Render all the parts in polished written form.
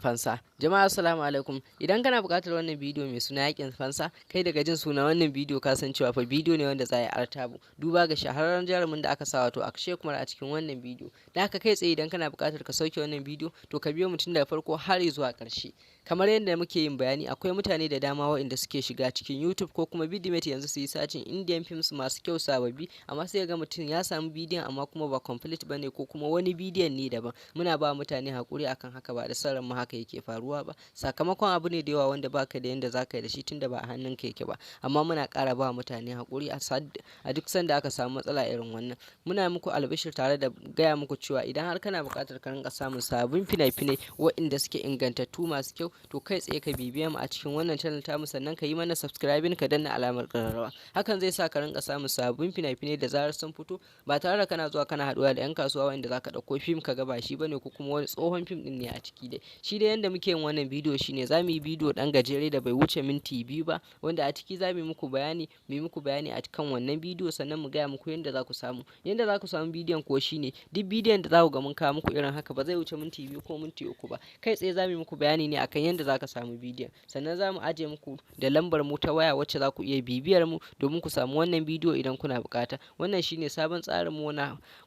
Fansa. Jama'a assalamu alaikum. Idan kana buƙatar wannan bidiyo mai suna Yakin Fansa, kai daga jin suna wannan bidiyo ka san cewa fa bidiyo ne wanda za a yi artabu. Duba ga shahararren jarumin da aka sa wato Akshay Kumar a cikin wannan bidiyo. Da haka kai tsaye idan kana buƙatar ka sauke wannan bidiyo to ka biyo mutum daga farko har zuwa ƙarshe. Kamar yadda muke yin bayani, akwai mutane da dama waɗanda suke shiga cikin YouTube ko kuma Vidimate yanzu su yi sacin Indian films masu kyau sababbi, amma sai ga mutum ya samu bidiyon amma kuma ba complete bane ko kuma wani bidiyon ne daban. Muna ba mutane hakuri akan haka, ba da sauran mu haka yake faruwa ba. Sakamakon abu ne da yawa wanda baka da yanda zaka yi da shi tunda ba a hannun ka yake ba. Amma muna ƙara ba mutane hakuri a duk sanda aka samu matsala irin wannan. Muna muku albishir tare da gaya muku cewa idan har kana buƙatar ka rinka samun sabbin fina-finai waɗanda suke ingantattu masu kyau, to kai tsaye ka bibiya mu a cikin wannan channel tamu, sannan ka yi mana subscribing, ka danna alamar ƙararrawa. Hakan zai sa ka rinka samun sabbin fina-finai da zarar sun fito, ba tare da kana zuwa kana haɗuwa da 'yan kasuwa waɗanda zaka ɗauko fim ka ga ba shi bane ko kuma wani tsohon fim ɗin ne a ciki dai. Shi dai yanda muke yin wannan bidiyo shine za mu yi bidiyo ɗan gajere da bai wuce minti 2 ba, wanda a ciki za mu yi muku bayani a kan wannan bidiyo, sannan mu gaya muku yanda za ku samu. Yanda za ku samu bidiyon ko shine duk bidiyon da za ku ga mun kawo muku irin haka ba zai wuce minti 2 ko minti 3 ba. Kai tsaye za mu yi muku bayani ne akan yanda za ka samu bidiyon, sannan za mu ajiye muku da lambar mu ta waya wacce za ku iya bibiyar mu domin ku samu wannan bidiyo idan kuna buƙata. Wannan shine sabon tsarin mu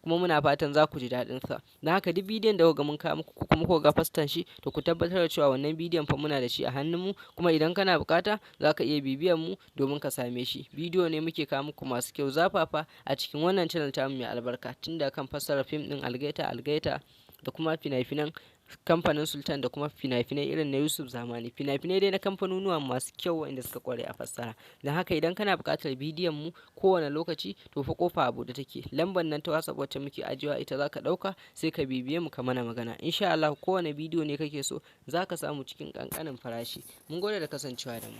kuma muna fatan za ku ji daɗin sa. Don haka duk bidiyon da kuka ga mun kawo muku kuma kuka ga fastan shi, to ku tabbatar da cewa wannan bidiyon fa muna da shi a hannun mu, kuma idan kana buƙata za ka iya bibiyar mu domin ka same shi. Bidiyo ne muke kawo muku masu kyau zafafa a cikin wannan channel tamu mai albarka, tun da kan fassara fim ɗin Algaita da kuma fina-finan kamfanin Sultan da kuma fina-finai irin na Yusuf Zamani. Fina-finai dai na kamfanonuwa masu kyau waɗanda suka kware a fassara. Don haka idan kana buƙatar bidiyon mu kowane lokaci, to fa kofa a buɗe take. Lambar nan ta WhatsApp wacce muke ajiyewa ita za ka ɗauka, sai ka bibiye mu ka mana magana. Insha Allah kowane bidiyo ne kake so za ka samu cikin ƙanƙanin farashi. Mun gode da kasancewa da mu.